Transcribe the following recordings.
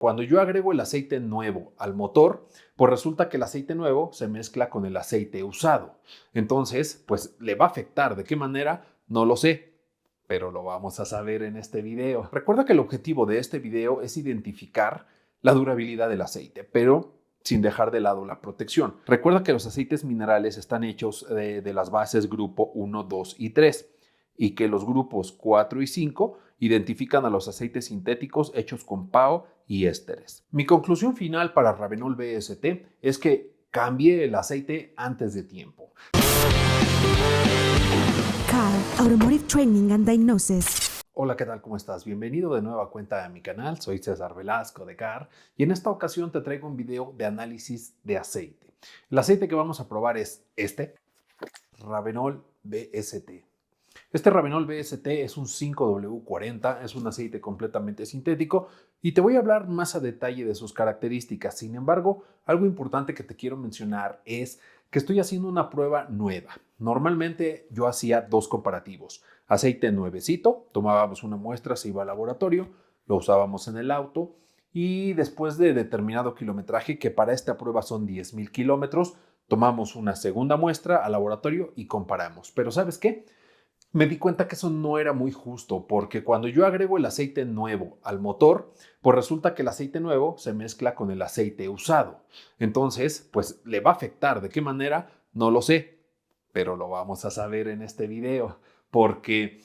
Cuando yo agrego el aceite nuevo al motor, pues resulta que el aceite nuevo se mezcla con el aceite usado. Entonces, pues le va a afectar. ¿De qué manera? No lo sé, pero lo vamos a saber en este video. Recuerda que el objetivo de este video es identificar la durabilidad del aceite, pero sin dejar de lado la protección. Recuerda que los aceites minerales están hechos de las bases grupo 1, 2 y 3 y que los grupos 4 y 5 identifican a los aceites sintéticos hechos con PAO y ésteres. Mi conclusión final para Ravenol BST es que cambie el aceite antes de tiempo. CAR, Automotive Training and Diagnosis. Hola, ¿qué tal? ¿Cómo estás? Bienvenido de nueva cuenta a mi canal. Soy César Velasco de CAR y en esta ocasión te traigo un video de análisis de aceite. El aceite que vamos a probar es este, Ravenol BST. Este Ravenol BST es un 5W40, es un aceite completamente sintético y te voy a hablar más a detalle de sus características. Sin embargo, algo importante que te quiero mencionar es que estoy haciendo una prueba nueva. Normalmente yo hacía dos comparativos. Aceite nuevecito, tomábamos una muestra, se iba al laboratorio, lo usábamos en el auto y después de determinado kilometraje, que para esta prueba son 10,000 kilómetros, tomamos una segunda muestra al laboratorio y comparamos. Pero ¿sabes qué? Me di cuenta que eso no era muy justo porque cuando yo agrego el aceite nuevo al motor, pues resulta que el aceite nuevo se mezcla con el aceite usado. Entonces, pues le va a afectar. ¿De qué manera? No lo sé, pero lo vamos a saber en este video porque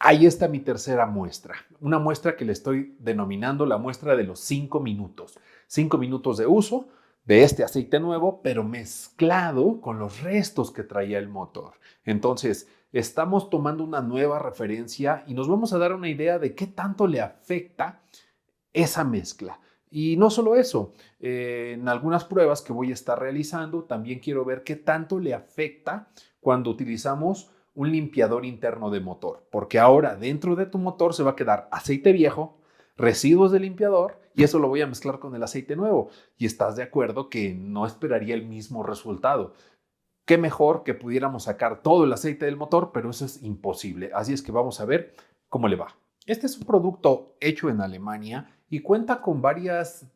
ahí está mi tercera muestra. Una muestra que le estoy denominando la muestra de los 5 minutos. 5 minutos de uso de este aceite nuevo, pero mezclado con los restos que traía el motor. Entonces, estamos tomando una nueva referencia y nos vamos a dar una idea de qué tanto le afecta esa mezcla. Y no solo eso, en algunas pruebas que voy a estar realizando, también quiero ver qué tanto le afecta cuando utilizamos un limpiador interno de motor, porque ahora dentro de tu motor se va a quedar aceite viejo, residuos de limpiador y eso lo voy a mezclar con el aceite nuevo. Y estás de acuerdo que no esperaría el mismo resultado. Qué mejor que pudiéramos sacar todo el aceite del motor, pero eso es imposible. Así es que vamos a ver cómo le va. Este es un producto hecho en Alemania y cuenta con varias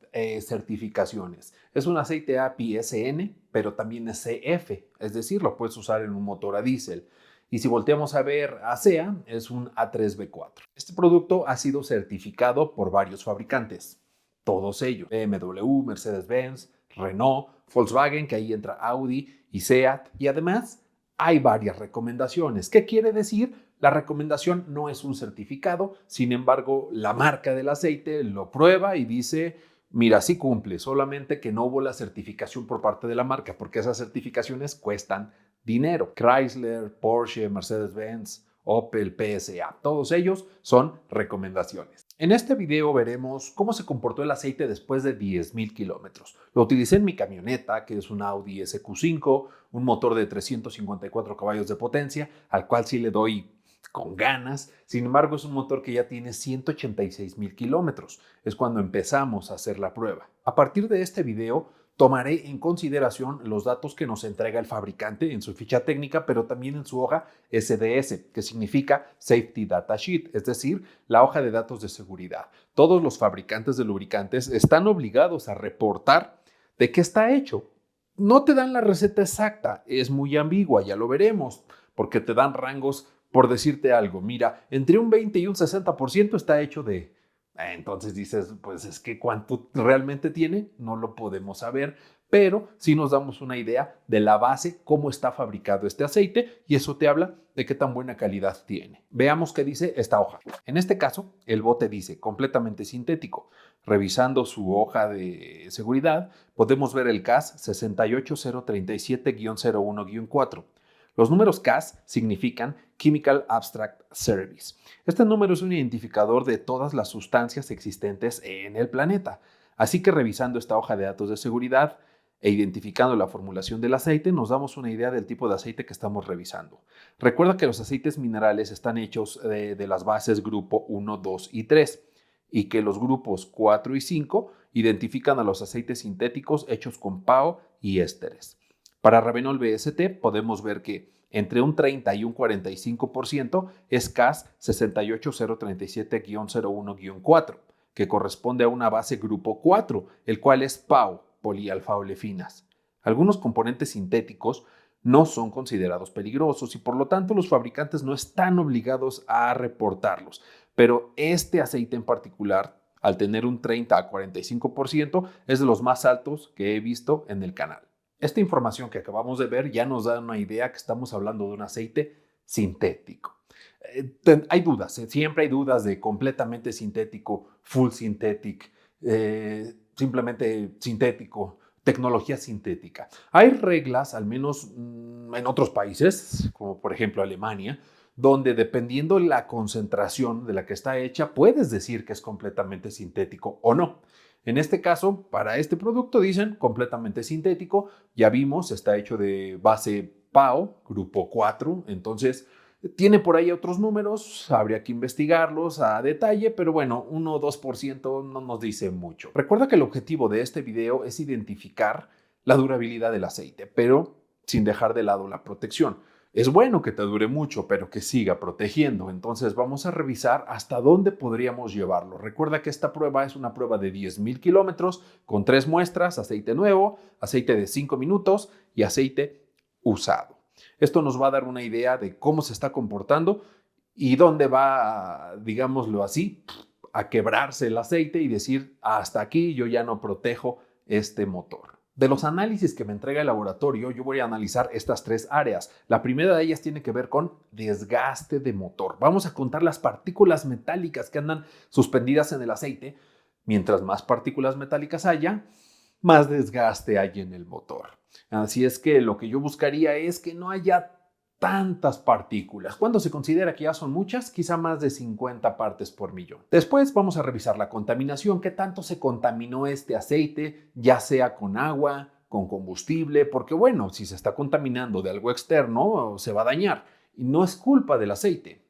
certificaciones. Es un aceite API SN, pero también es CF, es decir, lo puedes usar en un motor a diésel. Y si volteamos a ver ASEA, es un A3B4. Este producto ha sido certificado por varios fabricantes, todos ellos, BMW, Mercedes-Benz, Renault, Volkswagen, que ahí entra Audi y SEAT, y además hay varias recomendaciones. ¿Qué quiere decir? La recomendación no es un certificado, sin embargo, la marca del aceite lo prueba y dice, mira, sí cumple, solamente que no hubo la certificación por parte de la marca, porque esas certificaciones cuestan dinero. Chrysler, Porsche, Mercedes-Benz, Opel, PSA, todos ellos son recomendaciones. En este video veremos cómo se comportó el aceite después de 10,000 kilómetros. Lo utilicé en mi camioneta, que es un Audi SQ5, un motor de 354 caballos de potencia, al cual sí le doy con ganas. Sin embargo, es un motor que ya tiene 186,000 kilómetros. Es cuando empezamos a hacer la prueba. A partir de este video, tomaré en consideración los datos que nos entrega el fabricante en su ficha técnica, pero también en su hoja SDS, que significa Safety Data Sheet, es decir, la hoja de datos de seguridad. Todos los fabricantes de lubricantes están obligados a reportar de qué está hecho. No te dan la receta exacta, es muy ambigua, ya lo veremos, porque te dan rangos por decirte algo. Mira, entre un 20 y un 60% está hecho de... Entonces dices, pues es que cuánto realmente tiene, no lo podemos saber, pero sí nos damos una idea de la base, cómo está fabricado este aceite y eso te habla de qué tan buena calidad tiene. Veamos qué dice esta hoja. En este caso, el bote dice completamente sintético. Revisando su hoja de seguridad, podemos ver el CAS 68037-01-4. Los números CAS significan Chemical Abstract Service. Este número es un identificador de todas las sustancias existentes en el planeta. Así que revisando esta hoja de datos de seguridad e identificando la formulación del aceite, nos damos una idea del tipo de aceite que estamos revisando. Recuerda que los aceites minerales están hechos de las bases grupo 1, 2 y 3 y que los grupos 4 y 5 identifican a los aceites sintéticos hechos con PAO y ésteres. Para Ravenol BST podemos ver que entre un 30 y un 45% es CAS 68037-01-4, que corresponde a una base grupo 4, el cual es PAO, polialfa-olefinas. Algunos componentes sintéticos no son considerados peligrosos y por lo tanto los fabricantes no están obligados a reportarlos, pero este aceite en particular, al tener un 30 a 45%, es de los más altos que he visto en el canal. Esta información que acabamos de ver ya nos da una idea que estamos hablando de un aceite sintético. Hay dudas, siempre hay dudas de completamente sintético, full synthetic, simplemente sintético, tecnología sintética. Hay reglas, al menos en otros países, como por ejemplo Alemania, donde dependiendo la concentración de la que está hecha, puedes decir que es completamente sintético o no. En este caso, para este producto dicen completamente sintético. Ya vimos, está hecho de base PAO, grupo 4, entonces tiene por ahí otros números, habría que investigarlos a detalle, pero bueno, 1 o 2% no nos dice mucho. Recuerda que el objetivo de este video es identificar la durabilidad del aceite, pero sin dejar de lado la protección. Es bueno que te dure mucho, pero que siga protegiendo. Entonces vamos a revisar hasta dónde podríamos llevarlo. Recuerda que esta prueba es una prueba de 10,000 kilómetros con 3 muestras, aceite nuevo, aceite de 5 minutos y aceite usado. Esto nos va a dar una idea de cómo se está comportando y dónde va, digámoslo así, a quebrarse el aceite y decir, hasta aquí yo ya no protejo este motor. De los análisis que me entrega el laboratorio, yo voy a analizar estas 3 áreas. La primera de ellas tiene que ver con desgaste de motor. Vamos a contar las partículas metálicas que andan suspendidas en el aceite. Mientras más partículas metálicas haya, más desgaste hay en el motor. Así es que lo que yo buscaría es que no haya tantas partículas. ¿Cuándo se considera que ya son muchas? Quizá más de 50 partes por millón. Después vamos a revisar la contaminación. ¿Qué tanto se contaminó este aceite? Ya sea con agua, con combustible, porque bueno, si se está contaminando de algo externo, se va a dañar. Y no es culpa del aceite.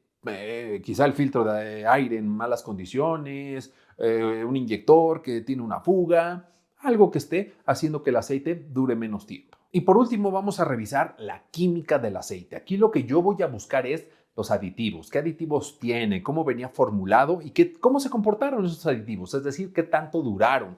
Quizá el filtro de aire en malas condiciones, un inyector que tiene una fuga, algo que esté haciendo que el aceite dure menos tiempo. Y por último vamos a revisar la química del aceite. Aquí lo que yo voy a buscar es los aditivos. ¿Qué aditivos tiene? ¿Cómo venía formulado? ¿Y cómo se comportaron esos aditivos? Es decir, ¿qué tanto duraron?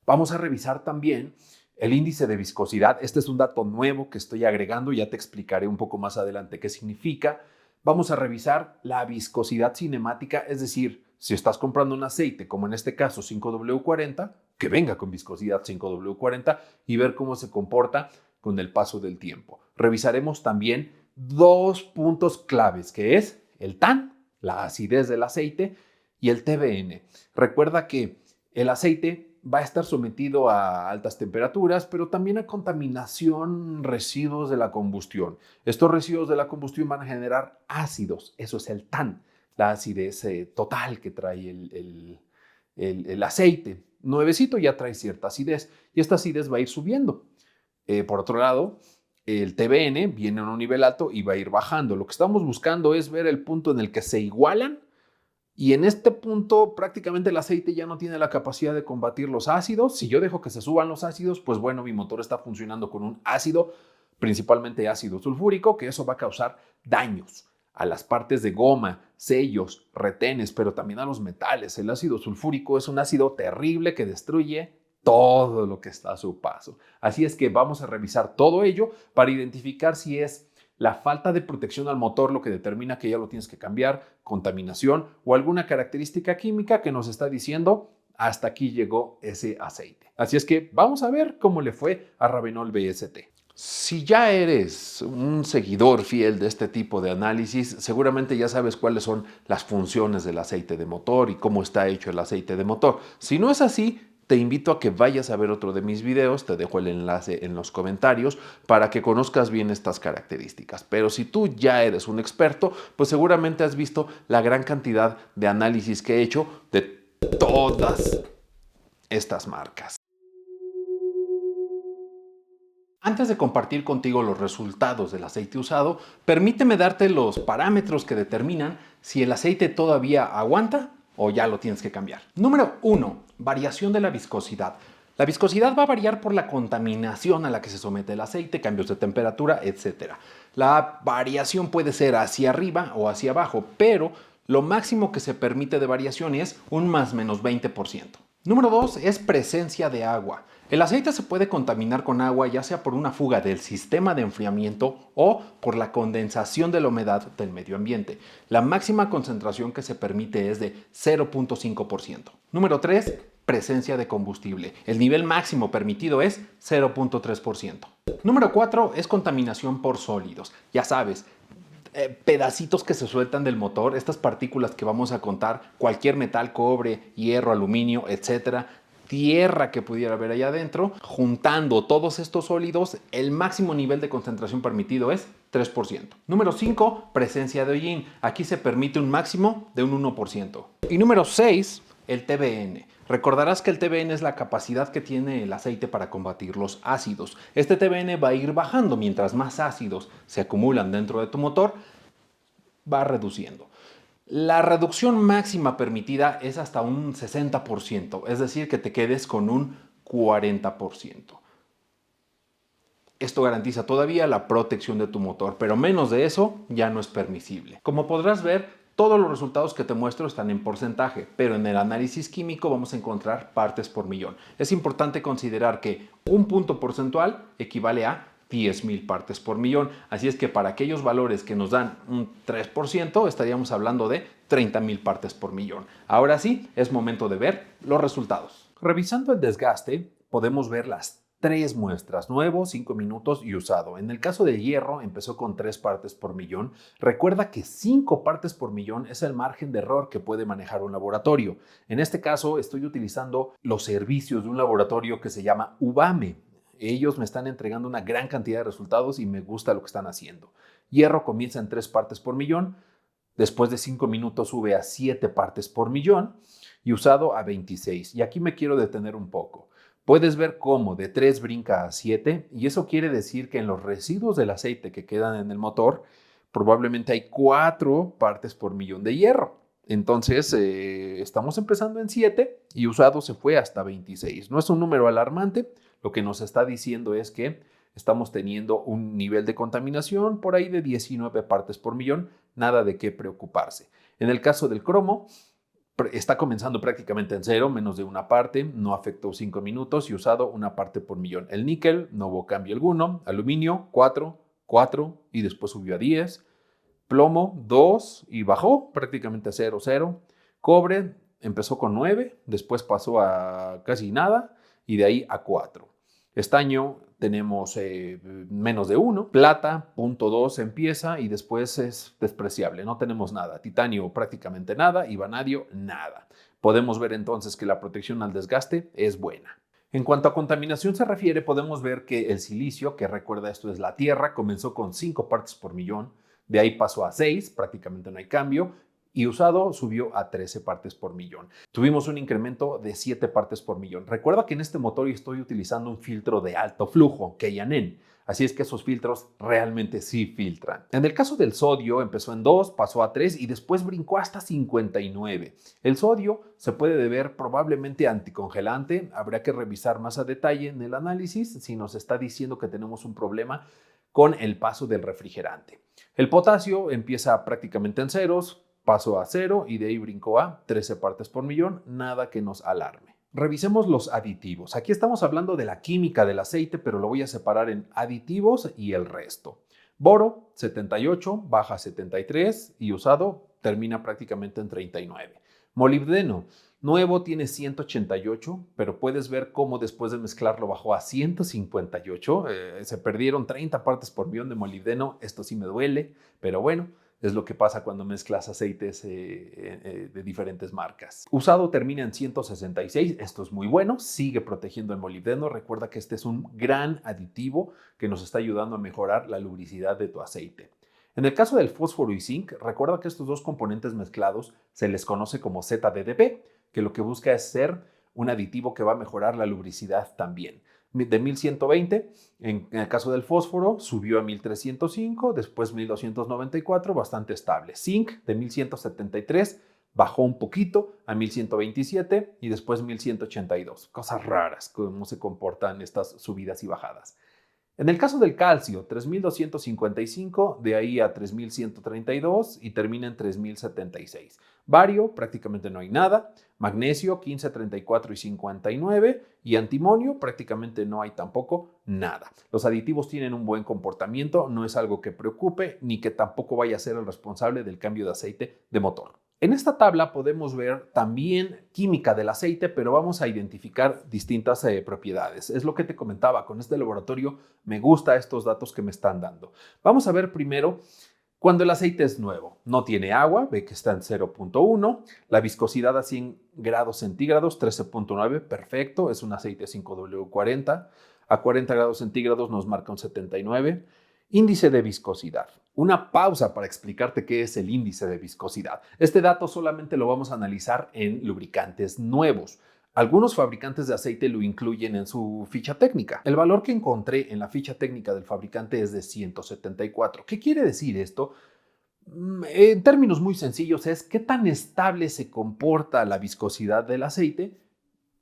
Vamos a revisar también el índice de viscosidad. Este es un dato nuevo que estoy agregando. Ya te explicaré un poco más adelante qué significa. Vamos a revisar la viscosidad cinemática, es decir, si estás comprando un aceite, como en este caso 5W40, que venga con viscosidad 5W40 y ver cómo se comporta con el paso del tiempo. Revisaremos también 2 puntos claves, que es el TAN, la acidez del aceite, y el TBN. Recuerda que el aceite va a estar sometido a altas temperaturas, pero también a contaminación, residuos de la combustión. Estos residuos de la combustión van a generar ácidos, eso es el TAN, la acidez total que trae el aceite. Nuevecito ya trae cierta acidez y esta acidez va a ir subiendo. Por otro lado, el TBN viene a un nivel alto y va a ir bajando. Lo que estamos buscando es ver el punto en el que se igualan y en este punto prácticamente el aceite ya no tiene la capacidad de combatir los ácidos. Si yo dejo que se suban los ácidos, pues bueno, mi motor está funcionando con un ácido, principalmente ácido sulfúrico, que eso va a causar daños a las partes de goma, sellos, retenes, pero también a los metales. El ácido sulfúrico es un ácido terrible que destruye todo lo que está a su paso. Así es que vamos a revisar todo ello para identificar si es la falta de protección al motor lo que determina que ya lo tienes que cambiar, contaminación o alguna característica química que nos está diciendo hasta aquí llegó ese aceite. Así es que vamos a ver cómo le fue a Ravenol BST. Si ya eres un seguidor fiel de este tipo de análisis, seguramente ya sabes cuáles son las funciones del aceite de motor y cómo está hecho el aceite de motor. Si no es así, te invito a que vayas a ver otro de mis videos, te dejo el enlace en los comentarios para que conozcas bien estas características. Pero si tú ya eres un experto, pues seguramente has visto la gran cantidad de análisis que he hecho de todas estas marcas. Antes de compartir contigo los resultados del aceite usado, permíteme darte los parámetros que determinan si el aceite todavía aguanta o ya lo tienes que cambiar. Número 1. Variación de la viscosidad. La viscosidad va a variar por la contaminación a la que se somete el aceite, cambios de temperatura, etc. La variación puede ser hacia arriba o hacia abajo, pero Lo máximo que se permite de variación es un más menos 20%. Número 2 es presencia de agua. El aceite se puede contaminar con agua ya sea por una fuga del sistema de enfriamiento o por la condensación de la humedad del medio ambiente. La máxima concentración que se permite es de 0.5%. Número 3, presencia de combustible. El nivel máximo permitido es 0.3%. Número 4 es contaminación por sólidos. Ya sabes, pedacitos que se sueltan del motor, estas partículas que vamos a contar, cualquier metal, cobre, hierro, aluminio, etcétera, tierra que pudiera haber allá adentro, juntando todos estos sólidos, el máximo nivel de concentración permitido es 3%. Número 5, presencia de hollín. Aquí se permite un máximo de un 1%. Y número 6, el TBN. Recordarás que el TBN es la capacidad que tiene el aceite para combatir los ácidos. Este TBN va a ir bajando mientras más ácidos se acumulan dentro de tu motor, va reduciendo. La reducción máxima permitida es hasta un 60%, es decir, que te quedes con un 40%. Esto garantiza todavía la protección de tu motor, pero menos de eso ya no es permisible. Como podrás ver, todos los resultados que te muestro están en porcentaje, pero en el análisis químico vamos a encontrar partes por millón. Es importante considerar que un punto porcentual equivale a 10,000 partes por millón. Así es que para aquellos valores que nos dan un 3%, estaríamos hablando de 30,000 partes por millón. Ahora sí, es momento de ver los resultados. Revisando el desgaste, podemos ver las 3 muestras, nuevo, 5 minutos y usado. En el caso de hierro, empezó con 3 partes por millón. Recuerda que 5 partes por millón es el margen de error que puede manejar un laboratorio. En este caso, estoy utilizando los servicios de un laboratorio que se llama UVAME. Ellos me están entregando una gran cantidad de resultados y me gusta lo que están haciendo. Hierro comienza en 3 partes por millón, después de 5 minutos sube a 7 partes por millón y usado a 26. Y aquí me quiero detener un poco. Puedes ver cómo de 3 brinca a 7 y eso quiere decir que en los residuos del aceite que quedan en el motor probablemente hay 4 partes por millón de hierro. Entonces, estamos empezando en 7 y usado se fue hasta 26. No es un número alarmante, lo que nos está diciendo es que estamos teniendo un nivel de contaminación por ahí de 19 partes por millón, nada de qué preocuparse. En el caso del cromo, está comenzando prácticamente en cero, menos de una parte, no afectó 5 minutos y usado una parte por millón. El níquel, no hubo cambio alguno. Aluminio, 4 y después subió a 10. Plomo, 2 y bajó prácticamente a 0, 0. Cobre empezó con 9, después pasó a casi nada y de ahí a 4. Estaño tenemos menos de 1. Plata, 0.2 empieza y después es despreciable, no tenemos nada. Titanio prácticamente nada y vanadio nada. Podemos ver entonces que la protección al desgaste es buena. En cuanto a contaminación se refiere, podemos ver que el silicio, que recuerda esto es la tierra, comenzó con 5 partes por millón. De ahí pasó a 6, prácticamente no hay cambio, y usado subió a 13 partes por millón. Tuvimos un incremento de 7 partes por millón. Recuerda que en este motor estoy utilizando un filtro de alto flujo, K&N, así es que esos filtros realmente sí filtran. En el caso del sodio, empezó en 2, pasó a 3 y después brincó hasta 59. El sodio se puede deber probablemente a anticongelante, habría que revisar más a detalle en el análisis si nos está diciendo que tenemos un problema con el paso del refrigerante. El potasio empieza prácticamente en ceros, pasó a 0 y de ahí brincó a 13 partes por millón, nada que nos alarme. Revisemos los aditivos. Aquí estamos hablando de la química del aceite, pero lo voy a separar en aditivos y el resto. Boro, 78, baja a 73 y usado termina prácticamente en 39. Molibdeno, nuevo tiene 188, pero puedes ver cómo después de mezclarlo bajó a 158. Se perdieron 30 partes por millón de molibdeno. Esto sí me duele, pero bueno, es lo que pasa cuando mezclas aceites de diferentes marcas. Usado termina en 166. Esto es muy bueno. Sigue protegiendo el molibdeno. Recuerda que este es un gran aditivo que nos está ayudando a mejorar la lubricidad de tu aceite. En el caso del fósforo y zinc, recuerda que estos dos componentes mezclados se les conoce como ZDDP, que lo que busca es ser un aditivo que va a mejorar la lubricidad también. De 1120, en el caso del fósforo, subió a 1305, después 1294, bastante estable. Zinc de 1173, bajó un poquito a 1127 y después 1182. Cosas raras, cómo se comportan estas subidas y bajadas. En el caso del calcio, 3,255, de ahí a 3,132 y termina en 3,076. Bario, prácticamente no hay nada. Magnesio, 15, 34 y 59. Y antimonio, prácticamente no hay tampoco nada. Los aditivos tienen un buen comportamiento, no es algo que preocupe ni que tampoco vaya a ser el responsable del cambio de aceite de motor. En esta tabla podemos ver también química del aceite, pero vamos a identificar distintas propiedades. Es lo que te comentaba, con este laboratorio me gustan estos datos que me están dando. Vamos a ver primero cuando el aceite es nuevo. No tiene agua, ve que está en 0,1. La viscosidad a 100 grados centígrados, 13,9, perfecto. Es un aceite 5W40. A 40 grados centígrados nos marca un 79. Índice de viscosidad. Una pausa para explicarte qué es el índice de viscosidad. Este dato solamente lo vamos a analizar en lubricantes nuevos. Algunos fabricantes de aceite lo incluyen en su ficha técnica. El valor que encontré en la ficha técnica del fabricante es de 174. ¿Qué quiere decir esto? En términos muy sencillos es qué tan estable se comporta la viscosidad del aceite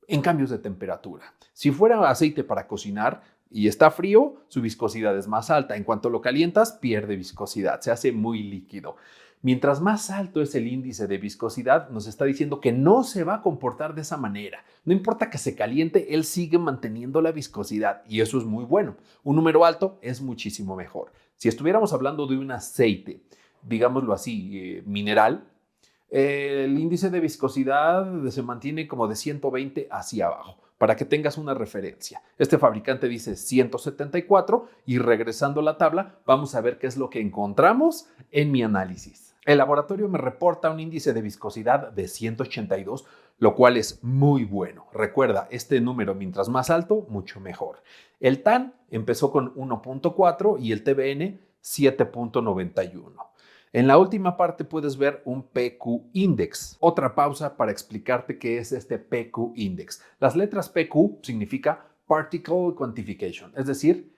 en cambios de temperatura. Si fuera aceite para cocinar y está frío, su viscosidad es más alta. En cuanto lo calientas, pierde viscosidad, se hace muy líquido. Mientras más alto es el índice de viscosidad, nos está diciendo que no se va a comportar de esa manera. No importa que se caliente, él sigue manteniendo la viscosidad y eso es muy bueno. Un número alto es muchísimo mejor. Si estuviéramos hablando de un aceite, digámoslo así, mineral, el índice de viscosidad se mantiene como de 120 hacia abajo. Para que tengas una referencia. Este fabricante dice 174 y regresando a la tabla vamos a ver qué es lo que encontramos en mi análisis. El laboratorio me reporta un índice de viscosidad de 182, lo cual es muy bueno. Recuerda, este número mientras más alto, mucho mejor. El TAN empezó con 1,4 y el TBN 7,91. En la última parte puedes ver un PQ Index. Otra pausa para explicarte qué es este PQ Index. Las letras PQ significa Particle Quantification, es decir,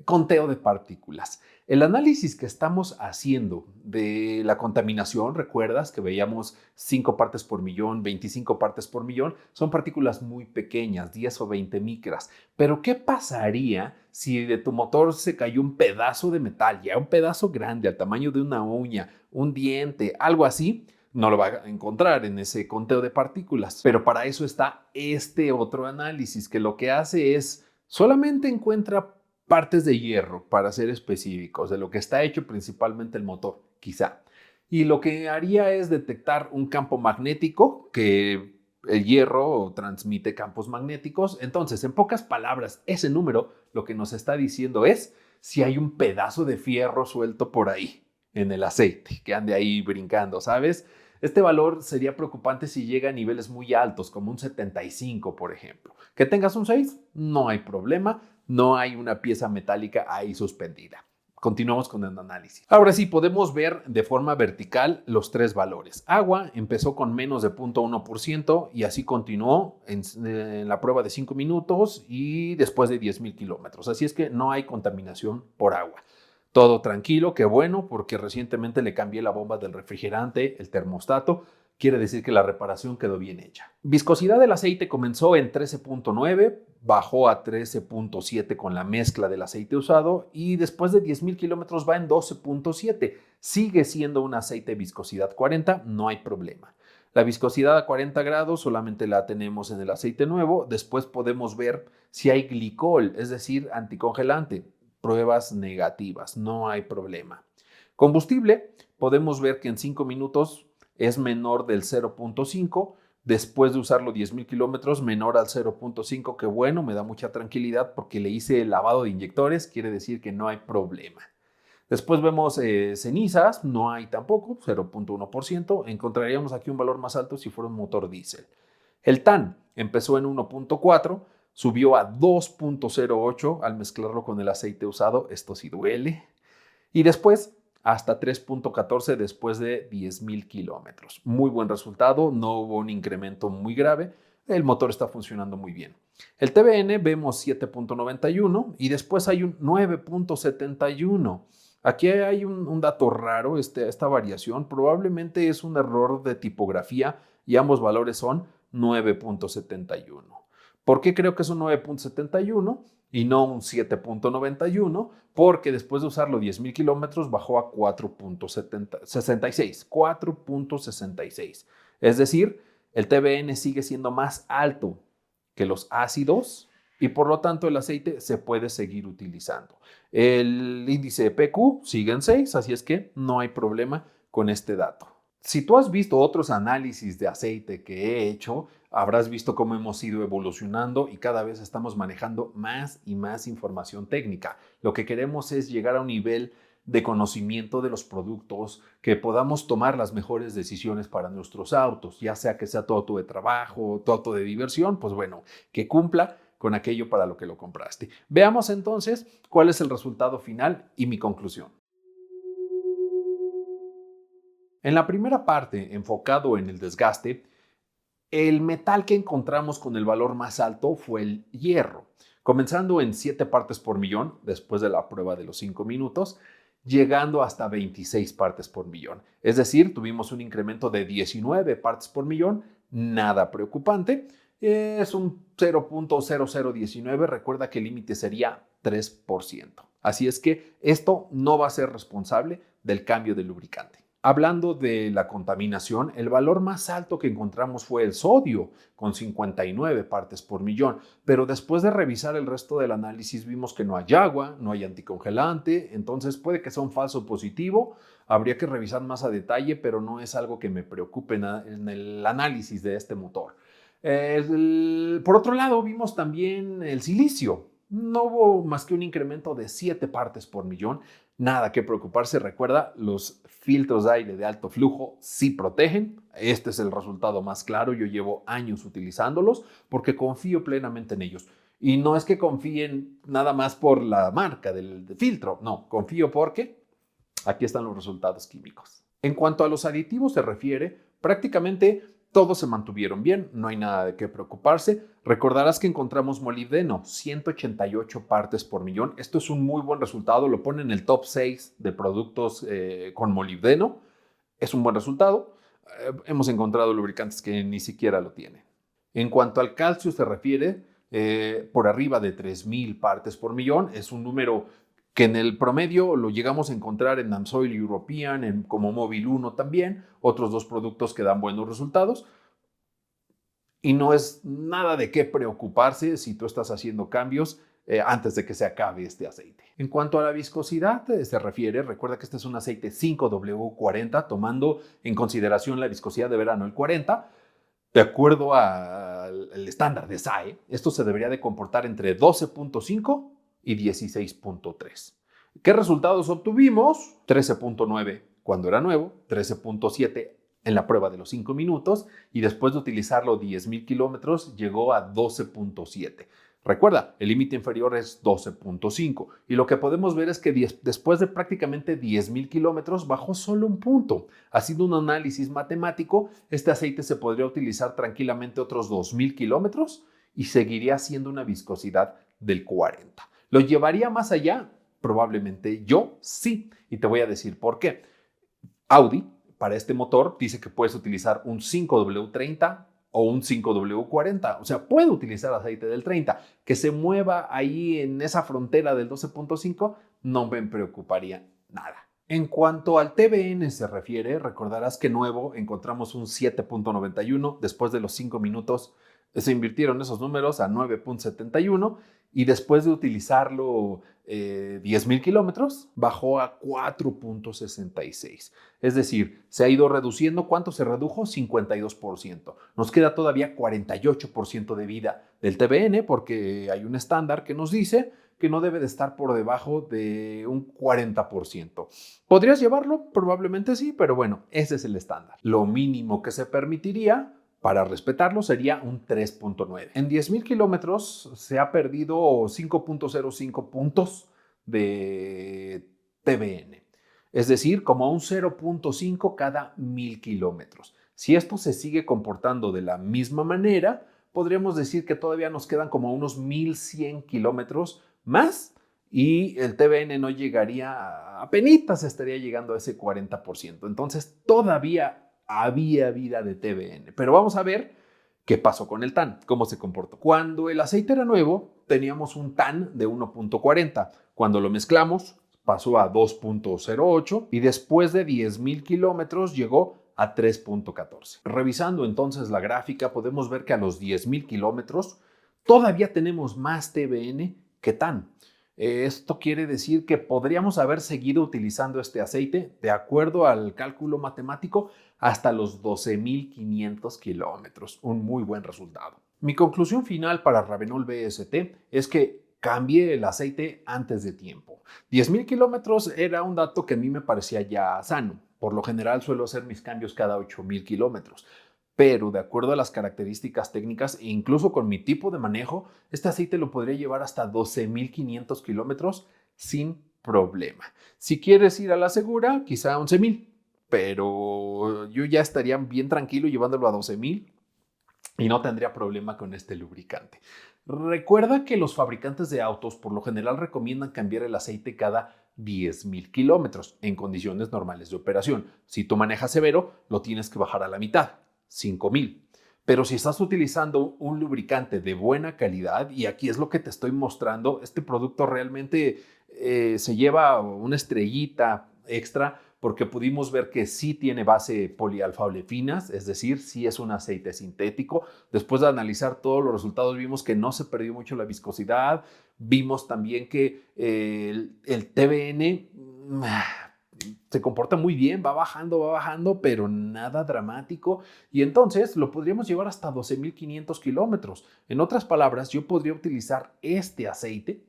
conteo de partículas. El análisis que estamos haciendo de la contaminación, recuerdas que veíamos 5 partes por millón, 25 partes por millón, son partículas muy pequeñas, 10 o 20 micras. Pero ¿qué pasaría si de tu motor se cayó un pedazo de metal, ya un pedazo grande, al tamaño de una uña, un diente, algo así? No lo va a encontrar en ese conteo de partículas. Pero para eso está este otro análisis que lo que hace es solamente encuentra partes de hierro, para ser específicos, de lo que está hecho principalmente el motor, quizá. Y lo que haría es detectar un campo magnético, que el hierro transmite campos magnéticos. Entonces, en pocas palabras, ese número lo que nos está diciendo es si hay un pedazo de fierro suelto por ahí, en el aceite, que ande ahí brincando, ¿sabes? Este valor sería preocupante si llega a niveles muy altos, como un 75, por ejemplo. Que tengas un 6, no hay problema. No hay una pieza metálica ahí suspendida. Continuamos con el análisis. Ahora sí, podemos ver de forma vertical los tres valores. Agua empezó con menos de 0,1% y así continuó en la prueba de 5 minutos y después de 10,000 kilómetros. Así es que no hay contaminación por agua. Todo tranquilo, qué bueno, porque recientemente le cambié la bomba del refrigerante, el termostato. Quiere decir que la reparación quedó bien hecha. Viscosidad del aceite comenzó en 13,9, bajó a 13,7 con la mezcla del aceite usado y después de 10,000 kilómetros va en 12,7. Sigue siendo un aceite de viscosidad 40, no hay problema. La viscosidad a 40 grados solamente la tenemos en el aceite nuevo. Después podemos ver si hay glicol, es decir, anticongelante. Pruebas negativas, no hay problema. Combustible, podemos ver que en 5 minutos es menor del 0,5. Después de usarlo 10,000 kilómetros, menor al 0,5, que bueno, me da mucha tranquilidad porque le hice el lavado de inyectores, quiere decir que no hay problema. Después vemos cenizas, no hay tampoco, 0,1%. Encontraríamos aquí un valor más alto si fuera un motor diésel. El TAN empezó en 1,4, subió a 2,08 al mezclarlo con el aceite usado, esto sí duele. Y después hasta 3,14 después de 10,000 kilómetros. Muy buen resultado, no hubo un incremento muy grave, el motor está funcionando muy bien. El TBN vemos 7,91 y después hay un 9,71. Aquí hay un dato raro, esta variación, probablemente es un error de tipografía y ambos valores son 9,71. ¿Por qué creo que es un 9.71 y no un 7.91? Porque después de usarlo 10,000 kilómetros bajó a 4.66. 4.66. Es decir, el TBN sigue siendo más alto que los ácidos y por lo tanto el aceite se puede seguir utilizando. El índice de PQ sigue en 6, así es que no hay problema con este dato. Si tú has visto otros análisis de aceite que he hecho, habrás visto cómo hemos ido evolucionando y cada vez estamos manejando más y más información técnica. Lo que queremos es llegar a un nivel de conocimiento de los productos, que podamos tomar las mejores decisiones para nuestros autos, ya sea que sea tu auto de trabajo, tu auto de diversión, pues bueno, que cumpla con aquello para lo que lo compraste. Veamos entonces cuál es el resultado final y mi conclusión. En la primera parte, enfocado en el desgaste, el metal que encontramos con el valor más alto fue el hierro, comenzando en 7 partes por millón después de la prueba de los 5 minutos, llegando hasta 26 partes por millón. Es decir, tuvimos un incremento de 19 partes por millón, nada preocupante. Es un 0.0019, recuerda que el límite sería 3%. Así es que esto no va a ser responsable del cambio de lubricante. Hablando de la contaminación, el valor más alto que encontramos fue el sodio, con 59 partes por millón, pero después de revisar el resto del análisis vimos que no hay agua, no hay anticongelante, entonces puede que sea un falso positivo, habría que revisar más a detalle, pero no es algo que me preocupe en el análisis de este motor. Por otro lado, vimos también el silicio. No hubo más que un incremento de 7 partes por millón. Nada que preocuparse. Recuerda, los filtros de aire de alto flujo sí protegen. Este es el resultado más claro. Yo llevo años utilizándolos porque confío plenamente en ellos. Y no es que confíen nada más por la marca del filtro. No, confío porque aquí están los resultados químicos. En cuanto a los aditivos se refiere, prácticamente todos se mantuvieron bien, no hay nada de qué preocuparse. Recordarás que encontramos molibdeno, 188 partes por millón. Esto es un muy buen resultado, lo pone en el top 6 de productos con molibdeno. Es un buen resultado. Hemos encontrado lubricantes que ni siquiera lo tienen. En cuanto al calcio se refiere, por arriba de 3,000 partes por millón, es un número que en el promedio lo llegamos a encontrar en Amsoil European, como Móvil 1 también, otros dos productos que dan buenos resultados. Y no es nada de qué preocuparse si tú estás haciendo cambios antes de que se acabe este aceite. En cuanto a la viscosidad se refiere, recuerda que este es un aceite 5W40, tomando en consideración la viscosidad de verano, el 40, de acuerdo al estándar de SAE, esto se debería de comportar entre 12.5 y 16.3. ¿Qué resultados obtuvimos? 13.9 cuando era nuevo, 13.7 en la prueba de los 5 minutos y después de utilizarlo 10,000 kilómetros llegó a 12.7. Recuerda, el límite inferior es 12.5 y lo que podemos ver es que después de prácticamente 10,000 kilómetros bajó solo un punto. Haciendo un análisis matemático, este aceite se podría utilizar tranquilamente otros 2,000 kilómetros y seguiría siendo una viscosidad del 40. ¿Lo llevaría más allá? Probablemente yo sí, y te voy a decir por qué. Audi, para este motor, dice que puedes utilizar un 5W30 o un 5W40, o sea, puede utilizar aceite del 30. Que se mueva ahí en esa frontera del 12.5 no me preocuparía nada. En cuanto al TBN se refiere, recordarás que nuevo encontramos un 7.91, después de los 5 minutos se invirtieron esos números a 9.71 y después de utilizarlo 10,000 kilómetros bajó a 4.66. Es decir, se ha ido reduciendo. ¿Cuánto se redujo? 52%. Nos queda todavía 48% de vida del TBN porque hay un estándar que nos dice que no debe de estar por debajo de un 40%. ¿Podrías llevarlo? Probablemente sí, pero bueno, ese es el estándar. Lo mínimo que se permitiría para respetarlo sería un 3.9. En 10,000 kilómetros se ha perdido 5.05 puntos de TBN. Es decir, como un 0.5 cada 1,000 kilómetros. Si esto se sigue comportando de la misma manera, podríamos decir que todavía nos quedan como unos 1,100 kilómetros más y el TBN no llegaría, apenas estaría llegando a ese 40%. Entonces todavía había vida de TBN. Pero vamos a ver ¿Qué pasó con el TAN? ¿Cómo se comportó? Cuando el aceite era nuevo, teníamos un TAN de 1.40. Cuando lo mezclamos, pasó a 2.08 y después de 10,000 kilómetros llegó a 3.14. Revisando entonces la gráfica, podemos ver que a los 10,000 kilómetros todavía tenemos más TBN que TAN. Esto quiere decir que podríamos haber seguido utilizando este aceite, de acuerdo al cálculo matemático, hasta los 12,500 kilómetros. Un muy buen resultado. Mi conclusión final para Ravenol BST es que cambié el aceite antes de tiempo. 10,000 kilómetros era un dato que a mí me parecía ya sano. Por lo general suelo hacer mis cambios cada 8,000 kilómetros. Pero de acuerdo a las características técnicas e incluso con mi tipo de manejo, este aceite lo podría llevar hasta 12,500 kilómetros sin problema. Si quieres ir a la segura, quizá 11,000, pero yo ya estaría bien tranquilo llevándolo a 12,000 y no tendría problema con este lubricante. Recuerda que los fabricantes de autos por lo general recomiendan cambiar el aceite cada 10,000 kilómetros en condiciones normales de operación. Si tú manejas severo, lo tienes que bajar a la mitad. 5,000. Pero si estás utilizando un lubricante de buena calidad, y aquí es lo que te estoy mostrando, este producto realmente se lleva una estrellita extra porque pudimos ver que sí tiene base polialfa-olefinas, es decir, sí es un aceite sintético. Después de analizar todos los resultados vimos que no se perdió mucho la viscosidad, vimos también que el TBN se comporta muy bien, va bajando, pero nada dramático. Y entonces lo podríamos llevar hasta 12,500 kilómetros. En otras palabras, yo podría utilizar este aceite,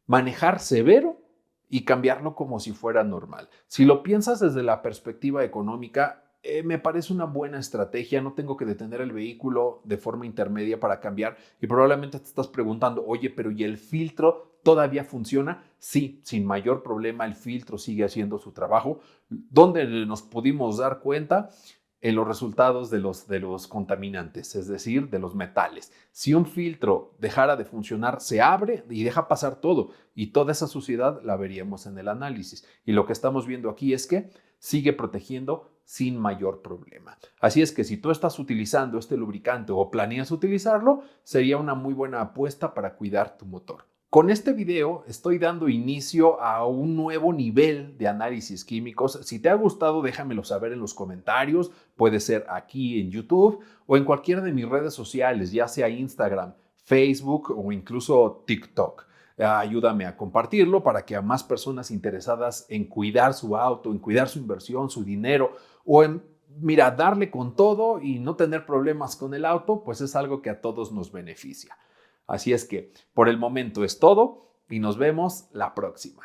manejar severo y cambiarlo como si fuera normal. Si lo piensas desde la perspectiva económica, me parece una buena estrategia. No tengo que detener el vehículo de forma intermedia para cambiar y probablemente te estás preguntando, oye, pero ¿y el filtro todavía funciona? Sí, sin mayor problema el filtro sigue haciendo su trabajo. ¿Dónde nos pudimos dar cuenta? En los resultados de los contaminantes, es decir, de los metales. Si un filtro dejara de funcionar, se abre y deja pasar todo, y toda esa suciedad la veríamos en el análisis. Y lo que estamos viendo aquí es que sigue protegiendo sin mayor problema. Así es que si tú estás utilizando este lubricante o planeas utilizarlo, sería una muy buena apuesta para cuidar tu motor. Con este video estoy dando inicio a un nuevo nivel de análisis químicos. Si te ha gustado, déjamelo saber en los comentarios. Puede ser aquí en YouTube o en cualquiera de mis redes sociales, ya sea Instagram, Facebook o incluso TikTok. Ayúdame a compartirlo para que a más personas interesadas en cuidar su auto, en cuidar su inversión, su dinero o en, mira, darle con todo y no tener problemas con el auto, pues es algo que a todos nos beneficia. Así es que por el momento es todo y nos vemos la próxima.